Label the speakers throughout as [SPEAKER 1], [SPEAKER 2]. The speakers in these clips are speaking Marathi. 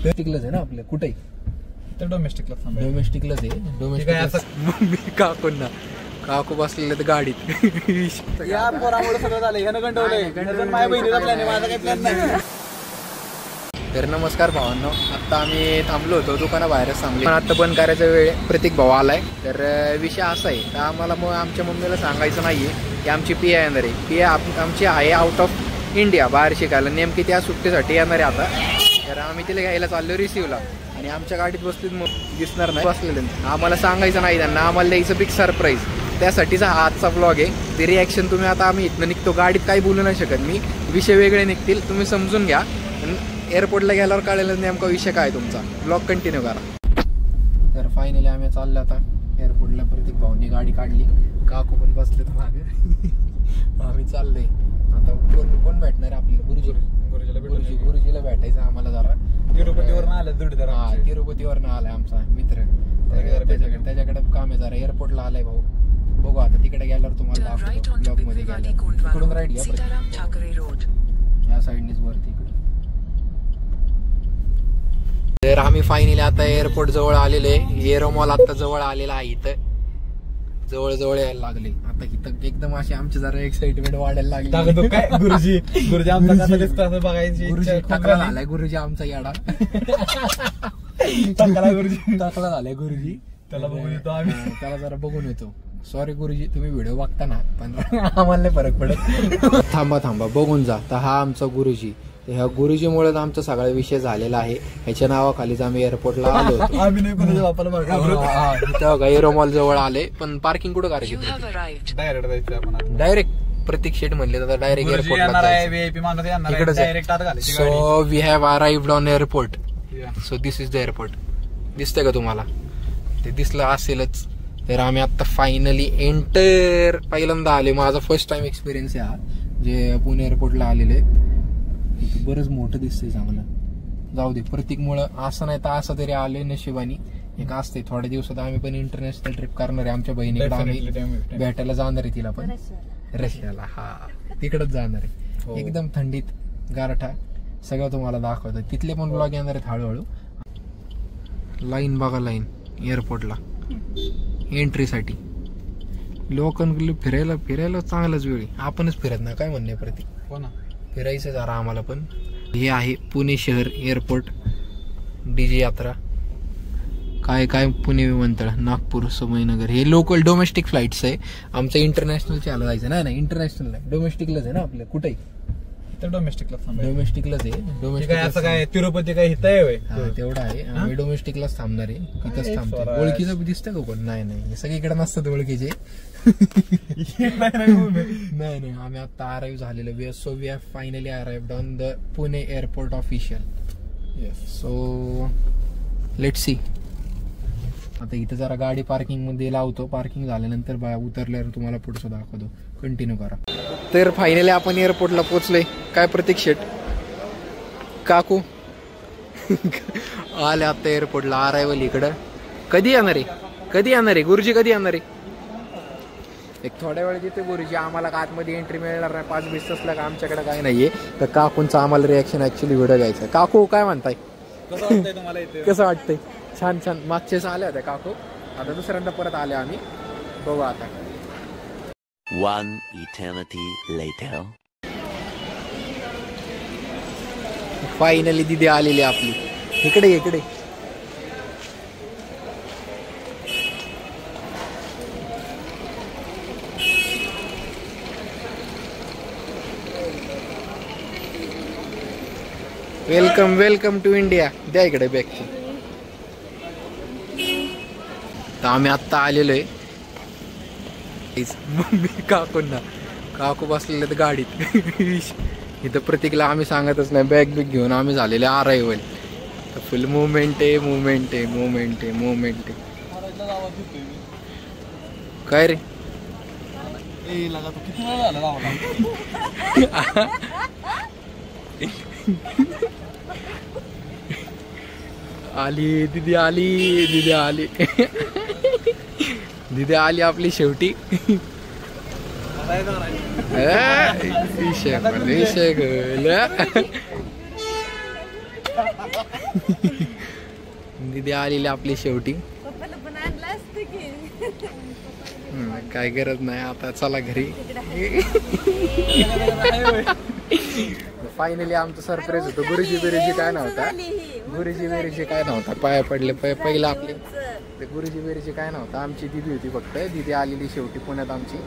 [SPEAKER 1] डोमेस्टिकलाच आहे ना आपलं कुठे
[SPEAKER 2] डोमेस्टिकलाच
[SPEAKER 1] आहे डोमेस्टिक काकूंना काकू बसलेले तर गाडीत
[SPEAKER 2] या पोरामुळे सगळं झालं ह्यानं कंटाळलंय माझ्या बहिणीचा प्लॅन आहे माझा काही प्लॅन नाही.
[SPEAKER 1] तर नमस्कार भावांनो, आता आम्ही थांबलो होतो दुकानाबाहेरच थांबले पण आता बंद करायचा वेळ प्रतीक भाऊ आलाय. तर विषय असा आहे तर आम्हाला मग आमच्या मम्मीला सांगायचं नाहीये की आमची पिया येणार आहे. पिया आमची आहे आउट ऑफ इंडिया बाहेर शिकायला, नेमकी त्या सुट्टीसाठी येणार आहे आता. तर आम्ही तिला घ्यायला चाललो रिसिव्हला आणि आमच्या गाडीत बसलीत मग दिसणार नाही बसलेले. आम्हाला सांगायचं नाही त्यांना, आम्हाला द्यायचं बिग सरप्राईज. त्यासाठीचा हा आजचा ब्लॉग आहे. ती रिॲक्शन तुम्ही आता आम्ही इथनं निघतो गाडीत काही बोलू नाही शकत मी, विषय वेगळे निघतील तुम्ही समजून घ्या. एअरपोर्टला गेल्यावर कळेल नेमका विषय काय तुमचा. ब्लॉग कंटिन्यू करा. तर फायनली आम्ही चाललो आता एअरपोर्टला. प्रतीक भाऊंनी गाडी काढली, काकू पण बसलेत मागे. आम्ही चाललोय आता. कोण भेटणार आहे आपल्याला? गुरुजीला भेटायचं आम्हाला जरा.
[SPEAKER 2] तिरुपतीवरून आलं
[SPEAKER 1] तिरुपतीवरून आलाय आमचा मित्र. त्याच्याकडे काम आहे जरा. एअरपोर्टला आलाय भाऊ. बघू आता तिकडे गेल्यावर तुम्हाला दाखवतो ब्लॉग मध्ये गेल्यावर. इकडून राईट घ्या या साईडनीच वरती इकडे. तर आम्ही फायनली आता एअरपोर्ट जवळ आलेलो आहे. एरो मॉल आता जवळ आलेला आहे. इथं जवळ यायला लागले आता. इथं एकदम अशी आमची जरा एक्साइटमेंट वाढायला लागली.
[SPEAKER 2] गुरुजी बघायची
[SPEAKER 1] गुरुजी टाकला झालाय. गुरुजी आमचा याडा टाकला झालाय गुरुजी.
[SPEAKER 2] त्याला बघून येतो आम्ही.
[SPEAKER 1] त्याला जरा बघून येतो. सॉरी गुरुजी तुम्ही व्हिडिओ बघता ना पण आम्हाला नाही फरक पडत. थांबा बघून जा. तर हा आमचा गुरुजी. ह्या गुरुजीमुळे आमचा सगळा विषय झालेला आहे. ह्याच्या नावाखालीच आम्ही एअरपोर्टला आलो.
[SPEAKER 2] आम्ही नाही कोणाच्या बापाला
[SPEAKER 1] इथं एरो मॉल जवळ आले पण पार्किंग कुठं करायची? डायरेक्ट प्रतीक शेट म्हणले तर डायरेक्ट एअरपोर्टला. So we have arrived on airport. So this is the airport. दिसतंय का तुम्हाला? ते दिसलं असेलच. तर आम्ही आता फायनली एंटर. पहिल्यांदा आले, माझा फर्स्ट टाइम एक्सपिरियन्स आहे हा जे पुणे एअरपोर्टला आलेले. बरंच मोठं दिसतंय चांगलं. जाऊ दे प्रतीकमुळं असं नाही तर असं तरी आले नशिबानी. एक असते थोड्या दिवसात आम्ही पण इंटरनॅशनल ट्रिप करणार आहे. आमच्या बहिणीकडे आम्ही भेटायला जाणार आहे तिला पण रशियाला. हा तिकडच जाणार आहे. एकदम थंडीत गारठा सगळं तुम्हाला दाखवतं. तिथले पण ब्लॉग येणार आहेत हळूहळू. लाईन बघा, लाईन एअरपोर्टला एंट्रीसाठी. लोकांकडे फिरायला चांगलाच वेळ. आपणच फिरत ना. काय म्हणणे प्रतीक?
[SPEAKER 2] हो ना,
[SPEAKER 1] फिरायचं जरा आम्हाला पण. हे आहे पुणे शहर एअरपोर्ट. डीजे यात्रा काय पुणे विमानतळ, नागपूर, संभाजीनगर. हे लोकल डोमेस्टिक फ्लाइट्स आहे. आमचं इंटरनॅशनल च्याला जायचं नाही इंटरनॅशनल नाही डोमेस्टिकलाच आहे ना आपलं. कुठे डोमेस्टिकलाच आहे.
[SPEAKER 2] असं काय तिरुपती काय हित आहे?
[SPEAKER 1] तेवढं आहे. आम्ही डोमेस्टिकलाच थांबणार आहे. तिथंच थांबतो. ओळखीचं दिसतं का कोण? नाही सगळीकडे नसतात ओळखीचे. नाही आम्ही आता अराईव्ह झालेलो. So we have finally arrived on the Pune airport official. So let's see. आता इथं जरा गाडी पार्किंग मध्ये लावतो. पार्किंग झाल्यानंतर उतरल्यावर तुम्हाला पुढचं दाखवतो. कंटिन्यू करा. तर फायनली आपण एअरपोर्टला पोहोचलोय. काय प्रतीक शेट काकू आले आता एअरपोर्टला. अरायवल इकडं. कधी येणार आहे गुरुजी? कधी येणार आहे? एक थोड्या वेळ देते गुरुजी. आम्हाला का आतमध्ये एंट्री मिळणार नाही. 5-20 तासला का आमच्याकडे काही नाहीये. तर काकूंचा आम्हाला रिॲक्शन ऍक्च्युली व्हिडिओ घ्यायचा. काकू काय म्हणताय? कसं वाटतंय? छान. मागचेच आल्या होत्या काकू. आता दुसऱ्यांदा परत आले आम्ही. बघू आता.
[SPEAKER 3] One eternity later.
[SPEAKER 1] फायनली दिदी आलेली आपली. इकडे वेलकम टू इंडिया. द्या इकडे बॅग. तर आम्ही आत्ता आलेलो आहे. काकू बसलेले गाडीत. इथं प्रतीकला आम्ही सांगतच नाही. बॅग घेऊन आम्ही झालेले अरायवल. फुल मुवमेंट आहे. काय रे? आली दीदी आपली शेवटी. दीदी आलेली आपली शेवटी. काय गरज नाही आता, चला घरी. फायनली आमचं सरप्राईज होतं. गुरुजी बिरुजी काय नव्हता, गुरुजी बिरुजी काय नव्हता, पाया पडले पहिला आपले गुरुजी बिरुजी काय नव्हता. आमची दिदी होती फक्त. दिदी आलेली शेवटी पुण्यात आमची.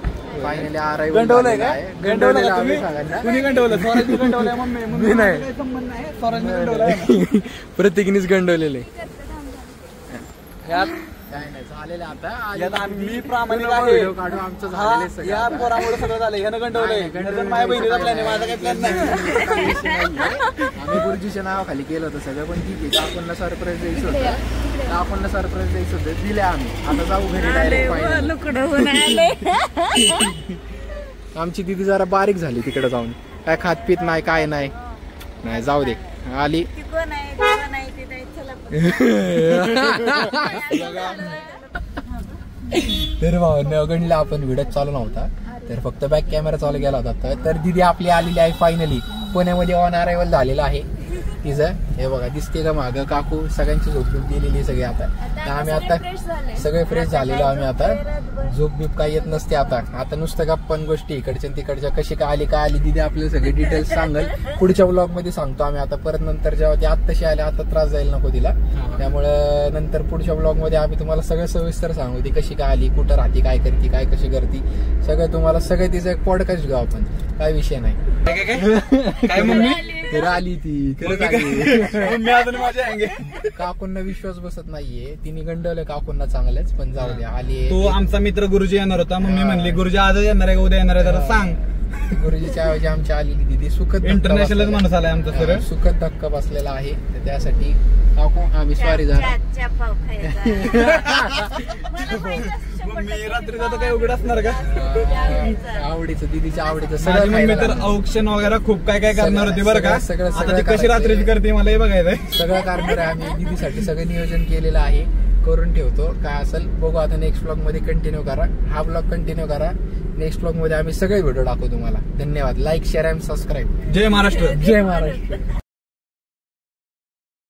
[SPEAKER 1] फायनली अरायव्हल
[SPEAKER 2] गंडवलंय काय? गंडवलं
[SPEAKER 1] आम्ही
[SPEAKER 2] तुम्ही?
[SPEAKER 1] सगळ्यांना.
[SPEAKER 2] कुणी गंडवलं? स्वराजने गंडवलंय मम्मी.
[SPEAKER 1] मी नाही.
[SPEAKER 2] काही संबंध नाही. स्वराजने गंडवलंय.
[SPEAKER 1] प्रत्येकीनेच गंडवलेले.
[SPEAKER 2] यात
[SPEAKER 1] काय नाही झालेलं आता.
[SPEAKER 2] यात आम्ही प्रामाणिक आहे.
[SPEAKER 1] व्हिडिओ काढू आमचं
[SPEAKER 2] हा,
[SPEAKER 1] झालेलं सगळं.
[SPEAKER 2] या पोरामुळे सगळं झालं. ह्यानं गंडवलंय. ह्यानं माझ्या बहिणीचा प्लॅन आहे, माझा काही प्लॅन नाही.
[SPEAKER 1] आम्ही गुरुजीच्या नावाखाली केलं होतं सगळं. पण ठीक आहे, आपणला सरप्राईज द्यायचं होतं. आपणला सरप्राईज द्यायचं होतं, दिले आम्ही. आता जाऊ घरी डायरेक्ट. आमची दिदी जरा बारीक झाली तिकडे जाऊन. काय खात पित नाही, काय नाही. नाही जाऊ दे. आली तर भावांनो गणला आपण व्हिडिओ चालू नव्हता, तर फक्त बॅक कॅमेरा चालू गेला होता. तर दिदी आपली आलेली आहे फायनली. पुण्यामध्ये ऑन अरायव्हल झालेलं आहे तिचं. हे बघा दिसते का मागं काकू सगळ्यांची झोपून गेलेली सगळे. आता तर आम्ही आता सगळे फ्रेश झालेलो आम्ही. आता झोप बीप काही येत नसते आता नुसतं गप्पन गोष्टी इकडच्या तिकडच्या. कशी काय आली दिदी आपल्याला सगळे डिटेल्स सांगेल पुढच्या ब्लॉग मध्ये सांगतो आम्ही. आता परत नंतर जेव्हा ती आत्ताशी आले, आता त्रास जाईल नको तिला. त्यामुळे नंतर पुढच्या ब्लॉग मध्ये आम्ही तुम्हाला सगळं सविस्तर सांगू. ती कशी काय आली, कुठं राहते, काय करते, काय कशी करते, सगळं तुम्हाला सगळं तिचं एक पॉडकास्ट घेऊ आपण. काय विषय नाही.
[SPEAKER 2] काय मम्मी
[SPEAKER 1] तर आली ती
[SPEAKER 2] मम्मी अजून माझ्या अंगे.
[SPEAKER 1] काकूंना विश्वास बसत नाहीये. तिने गंडवलं काकूंना चांगलंच, पण जाऊ द्या. आली
[SPEAKER 2] तो आमचा मित्र गुरुजी येणार होता. मम्मी म्हणली गुरुजी आजच येणार आहे का उद्या येणार आहे जरा सांग.
[SPEAKER 1] गुरुजीच्या ऐवजी आमची आलेली दिदी सुखद
[SPEAKER 2] इंटरनॅशनल माणूस आलाय आमचा सर.
[SPEAKER 1] सुखद धक्का बसलेला आहे. तर त्यासाठी काकू आम्ही सॉरी झाला.
[SPEAKER 2] मम्मी रात्री जाता काही उघड असणार का?
[SPEAKER 1] आवडीचं दिदीच्या आवडीचं
[SPEAKER 2] माझी
[SPEAKER 1] सगळं
[SPEAKER 2] मम्मी
[SPEAKER 1] खायला
[SPEAKER 2] तर
[SPEAKER 1] लागलं.
[SPEAKER 2] औक्षण वगैरे खूप काय काय करणार होती बरं का.
[SPEAKER 1] सगळं
[SPEAKER 2] आता ती कशी रात्रीची करते मला हे बघायचंय.
[SPEAKER 1] सगळं करणार आहे आम्ही. दिदीसाठी सगळं नियोजन केलेलं आहे. करून ठेवतो. काय असेल बघू आता. नेक्स्ट ब्लॉग मध्ये कंटिन्यू करा. हा ब्लॉग कंटिन्यू करा. नेक्स्ट ब्लॉग मध्ये आम्ही सगळे व्हिडिओ टाकू तुम्हाला. धन्यवाद. Like share and subscribe.
[SPEAKER 2] जय महाराष्ट्र.
[SPEAKER 1] जय महाराष्ट्र.